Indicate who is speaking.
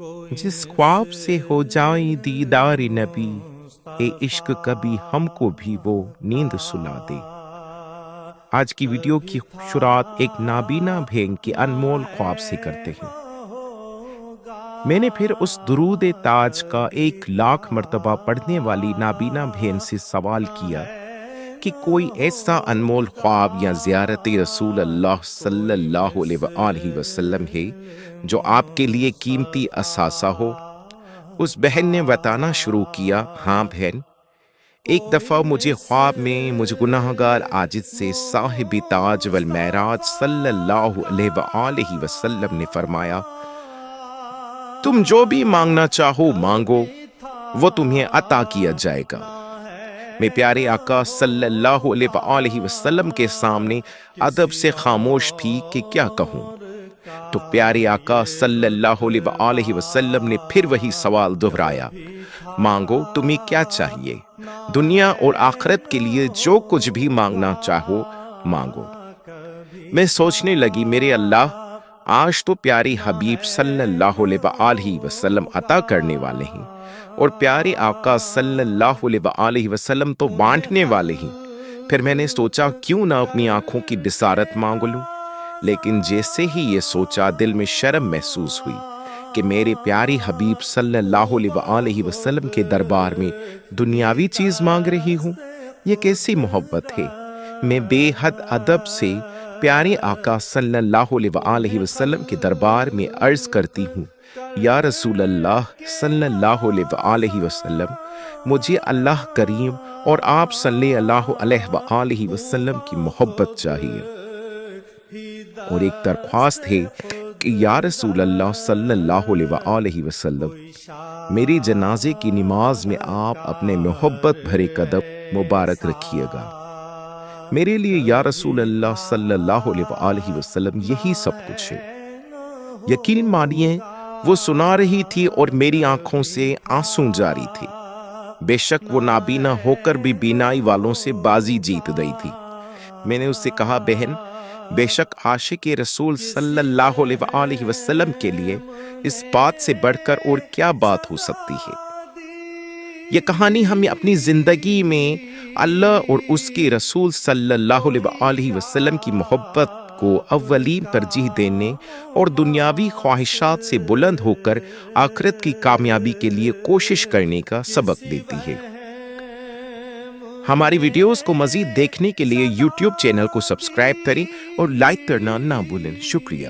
Speaker 1: जिस ख्वाब से हो जाए दीदार नबी, ए इश्क कभी हमको भी वो नींद सुला दे। आज की वीडियो की शुरुआत एक नाबीना बहन के अनमोल ख्वाब से करते हैं। मैंने फिर उस दुरूद ताज का 1,00,000 मर्तबा पढ़ने वाली नाबीना बहन से सवाल किया कि कोई ऐसा अनमोल ख्वाब या ज़ियारत रसूल अल्लाह सल्लल्लाहु अलैहि वसल्लम है जो आपके लिए कीमती असासा हो। उस बहन ने बताना शुरू किया, हाँ बहन, एक दफ़ा मुझे ख्वाब में मुझे गुनाहगार आजिज से साहिब ताज वल महराज सल्लल्लाहु अलैहि वसल्लम ने फरमाया, तुम जो भी मांगना चाहो मांगो, वो तुम्हें अता किया जाएगा। मैं प्यारे आका सल्लल्लाहु अलैहि वसल्लम के सामने अदब से खामोश थी कि क्या कहूँ। तो प्यारे आका सल्लल्लाहु अलैहि वसल्लम ने फिर वही सवाल दोहराया, मांगो, तुम्हें क्या चाहिए? दुनिया और आखिरत के लिए जो कुछ भी मांगना चाहो मांगो। मैं सोचने लगी, मेरे अल्लाह, आज तो प्यारे हबीब सल्लल्लाहु अलैहि वसल्लम अता करने वाले हैं और प्यारे आका सल्लल्लाहु अलैहि वसल्लम तो बांटने वाले हैं। फिर मैंने सोचा क्यों ना अपनी आंखों की बिसारत मांग लूं। लेकिन जैसे ही ये सोचा, दिल में शर्म महसूस हुई कि मेरे प्यारे हबीब सल्लल्लाहु अलैहि वसल्लम के दरबार में दुनियावी चीज मांग रही हूँ। ये कैसी मोहब्बत है। मैं बेहद अदब से प्यारे आका सल्लल्लाहु अलैहि वसल्लम के दरबार में अर्ज करती हूँ, या रसूल अल्लाह सल्लल्लाहु अलैहि वसल्लम, मुझे अल्लाह करीम और आप सल्लल्लाहु अलैहि वसल्लम की मोहब्बत चाहिए। और एक दरख्वास्त है कि या रसूल अल्लाह सल्लल्लाहु अलैहि वसल्लम, मेरी जनाजे की नमाज में आप अपने मोहब्बत भरे कदम मुबारक रखिएगा। मेरे लिए या रसूल अल्लाह सल्लल्लाहु अलैहि वसल्लम यही सब कुछ है। यकीन मानिए, वो सुना रही थी और मेरी आंखों से आंसू जारी थे। बेशक वो नाबीना होकर भी बीनाई वालों से बाजी जीत गई थी। मैंने उससे कहा, बहन, बेशक आशिक रसूल सल्लल्लाहु अलैहि वसल्लम के लिए इस बात से बढ़कर और क्या बात हो सकती है। ये कहानी हमें अपनी जिंदगी में अल्लाह और उसके रसूल सल्लल्लाहु अलैहि वसल्लम की मोहब्बत को अव्वलीन तरजीह देने और दुनियावी ख्वाहिशात से बुलंद होकर आखिरत की कामयाबी के लिए कोशिश करने का सबक देती है। हमारी वीडियोस को मजीद देखने के लिए YouTube चैनल को सब्सक्राइब करें और लाइक करना ना भूलें। शुक्रिया।